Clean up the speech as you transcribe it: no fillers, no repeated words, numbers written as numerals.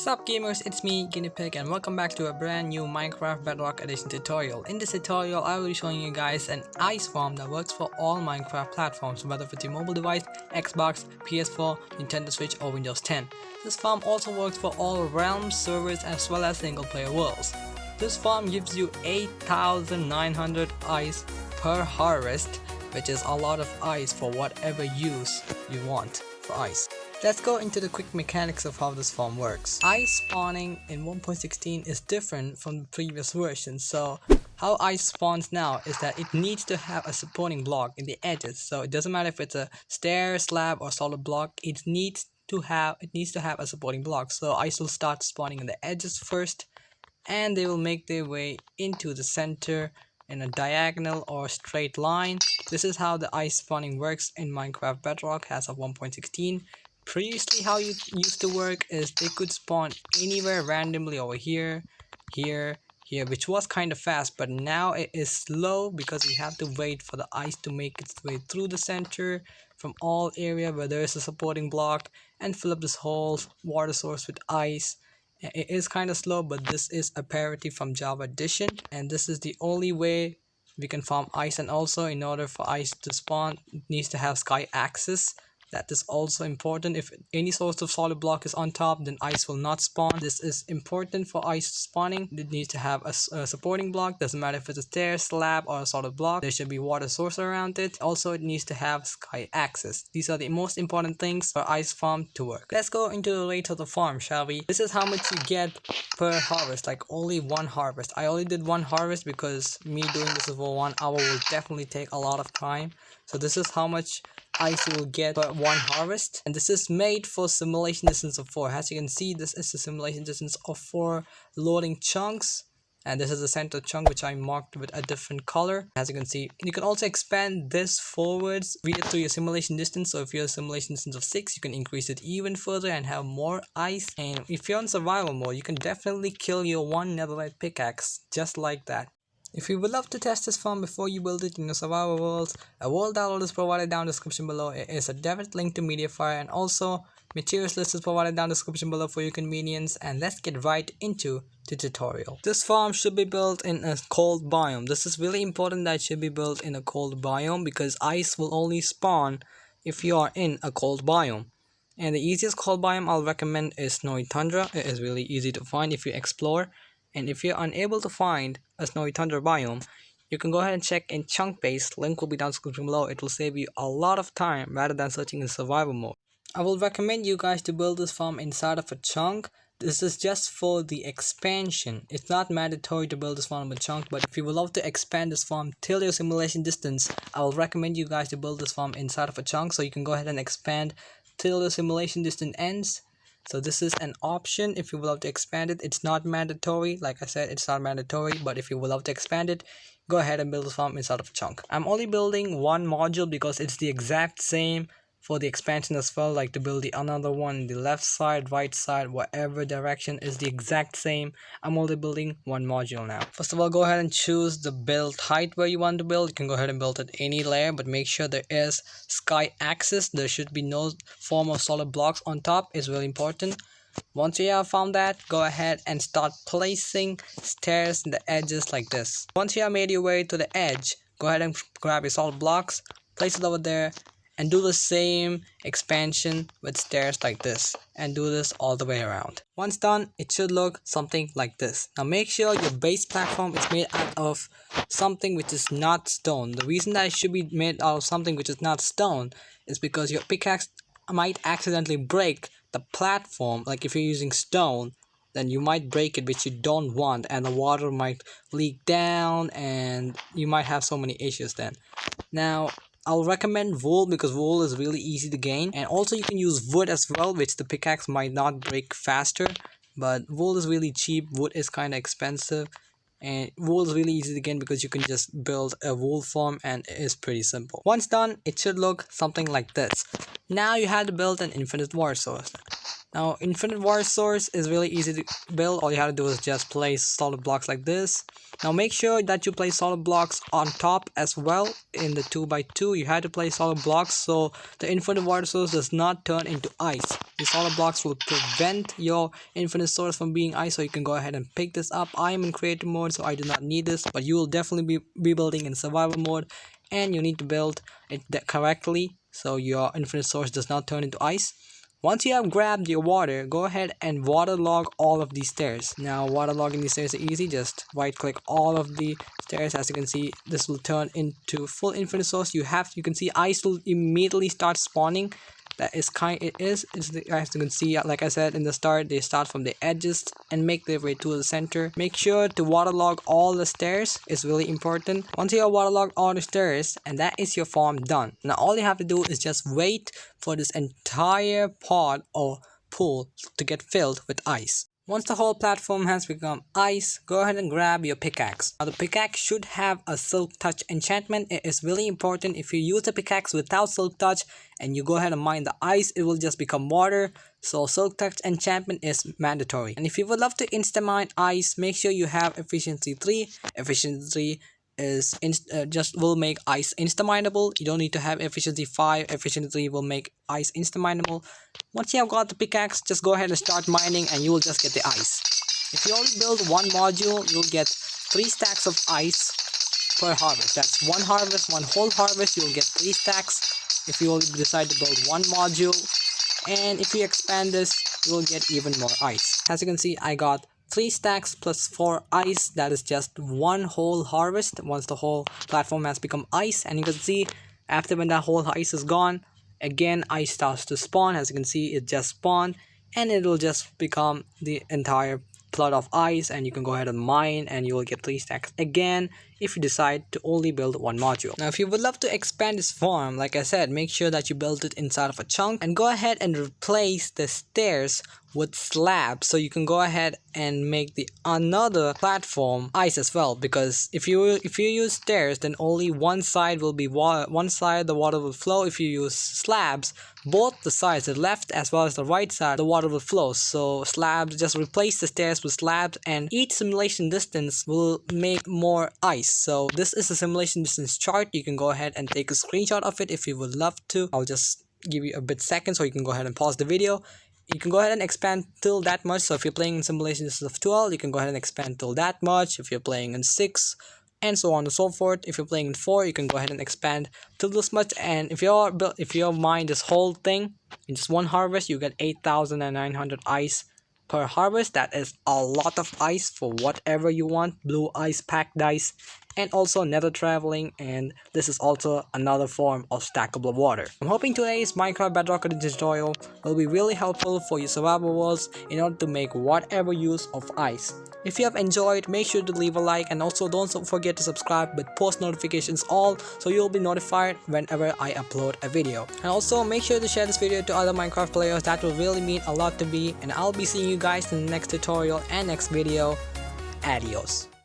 Sup gamers, it's me GinePik and welcome back to a brand new Minecraft Bedrock Edition tutorial. In this tutorial I will be showing you guys an ice farm that works for all Minecraft platforms, whether it's your mobile device, Xbox, PS4, Nintendo Switch or Windows 10. This farm also works for all realms, servers as well as single player worlds. This farm gives you 8,900 ice per harvest, which is a lot of ice for whatever use you want for ice. Let's go into the quick mechanics of how this farm works. Ice spawning in 1.16 is different from the previous version. So how ice spawns now is that it needs to have a supporting block in the edges. So it doesn't matter if it's a stair, slab or solid block, it needs to have a supporting block. So ice will start spawning in the edges first and they will make their way into the center in a diagonal or straight line. This is how the ice spawning works in Minecraft Bedrock as of 1.16. Previously, how it used to work is they could spawn anywhere randomly over here, which was kind of fast, but now it is slow because we have to wait for the ice to make its way through the center from all area where there is a supporting block and fill up this whole water source with ice. It is kind of slow, but this is a parity from Java Edition and this is the only way we can farm ice. And also, in order for ice to spawn, it needs to have sky access. That is also important. If any source of solid block is on top, then ice will not spawn. This is important for ice spawning. It needs to have a supporting block. Doesn't matter if it's a stair, slab or a solid block. There should be water source around it. Also, it needs to have sky access. These are the most important things for ice farm to work. Let's go into the rate of the farm, shall we? This is how much you get per harvest, like only one harvest. I only did one harvest because me doing this for 1 hour will definitely take a lot of time. So this is how much ice you will get per one harvest, and this is made for simulation distance of 4. As you can see, this is the simulation distance of 4 loading chunks, and this is the center chunk which I marked with a different color. As you can see, you can also expand this forwards via through your simulation distance. So if you have a simulation distance of 6, you can increase it even further and have more ice. And if you're on survival mode, you can definitely kill your one netherite pickaxe just like that. If you would love to test this farm before you build it in your survival worlds, a world download is provided down in the description below. It is a direct link to Mediafire, and also materials list is provided down in the description below for your convenience. And let's get right into the tutorial. This farm should be built in a cold biome. This is really important that it should be built in a cold biome because ice will only spawn if you are in a cold biome. And the easiest cold biome I'll recommend is snowy tundra. It is really easy to find if you explore. And if you're unable to find a snowy tundra biome, you can go ahead and check in chunk base. Link will be down in the description below. It will save you a lot of time rather than searching in survival mode. I will recommend you guys to build this farm inside of a chunk. This is just for the expansion. It's not mandatory to build this farm in a chunk, but if you would love to expand this farm till your simulation distance, I will recommend you guys to build this farm inside of a chunk so you can go ahead and expand till the simulation distance ends. So this is an option if you would love to expand it. It's not mandatory. Like I said, it's not mandatory, but if you would love to expand it, go ahead and build a farm inside of a chunk. I'm only building one module because it's the exact same for the expansion as well. Like to build the another one, the left side, right side, whatever direction is the exact same. I'm only building one module now. First of all, go ahead and choose the build height where you want to build. You can go ahead and build at any layer, but make sure there is sky access. There should be no form of solid blocks on top. Is really important. Once you have found that, go ahead and start placing stairs in the edges like this. Once you have made your way to the edge, go ahead and grab your solid blocks, place it over there, and do the same expansion with stairs like this, and do this all the way around. Once done, it should look something like this. Now make sure your base platform is made out of something which is not stone. The reason that it should be made out of something which is not stone is because your pickaxe might accidentally break the platform. Like if you're using stone, then you might break it, which you don't want, and the water might leak down and you might have so many issues then. Now I'll recommend wool because wool is really easy to gain, and also you can use wood as well, which the pickaxe might not break faster, but wool is really cheap. Wood is kind of expensive, and wool is really easy to gain because you can just build a wool farm and it is pretty simple. Once done, it should look something like this. Now you have to build an infinite water source. Now, infinite water source is really easy to build. All you have to do is just place solid blocks like this. Now make sure that you place solid blocks on top as well. In the 2x2 you have to place solid blocks so the infinite water source does not turn into ice. The solid blocks will prevent your infinite source from being ice, so you can go ahead and pick this up. I am in creative mode, so I do not need this, but you will definitely be building in survival mode, and you need to build it correctly so your infinite source does not turn into ice. Once you have grabbed your water, go ahead and waterlog all of these stairs. Now, waterlogging these stairs is easy. Just right click all of the stairs. As you can see, this will turn into full infinite source. You can see ice will immediately start spawning. That is as you can see, like I said in the start, they start from the edges and make their way to the center. Make sure to waterlog all the stairs. It's really important. Once you have waterlogged all the stairs, and that is your farm done. Now all you have to do is just wait for this entire pod or pool to get filled with ice. Once the whole platform has become ice, go ahead and grab your pickaxe. Now the pickaxe should have a silk touch enchantment. It is really important. If you use the pickaxe without silk touch and you go ahead and mine the ice, it will just become water. So silk touch enchantment is mandatory. And if you would love to insta mine ice, make sure you have efficiency 3. Efficiency 3 is will make ice insta mineable. You don't need to have efficiency 5. Efficiency 3 will make ice insta mineable. Once you have got the pickaxe, just go ahead and start mining and you will just get the ice. If you only build one module, you'll get 3 stacks of ice per harvest. That's one harvest, one whole harvest, you'll get 3 stacks if you only decide to build one module. And if you expand this, you'll get even more ice. As you can see, I got 3 stacks plus 4 ice. That is just one whole harvest once the whole platform has become ice. And you can see after when that whole ice is gone, again ice starts to spawn. As you can see, it just spawned and it will just become the entire flood of ice, and you can go ahead and mine and you will get 3 stacks again if you decide to only build one module. Now if you would love to expand this farm, like I said, make sure that you build it inside of a chunk and go ahead and replace the stairs with slabs, so you can go ahead and make the another platform ice as well. Because if you use stairs, then only one side will be water, one side the water will flow. If you use slabs, both the sides, the left as well as the right side, the water will flow. So slabs, just replace the stairs with slabs, and each simulation distance will make more ice. So this is a simulation distance chart. You can go ahead and take a screenshot of it if you would love to. I'll just give you a bit second so you can go ahead and pause the video. You can go ahead and expand till that much. So if you're playing in simulation distance of 12, you can go ahead and expand till that much. If you're playing in 6, and so on and so forth. If you're playing in 4, you can go ahead and expand till this much. And if you mine this whole thing in just one harvest, you get 8,900 ice per harvest. That is a lot of ice for whatever you want. Blue ice, packed ice, and also nether traveling, and this is also another form of stackable water. I'm hoping today's Minecraft Bedrock Edition tutorial will be really helpful for your survival worlds in order to make whatever use of ice. If you have enjoyed, make sure to leave a like, and also don't forget to subscribe with post notifications all, so you'll be notified whenever I upload a video. And also make sure to share this video to other Minecraft players. That will really mean a lot to me, and I'll be seeing you guys in the next tutorial and next video. Adios.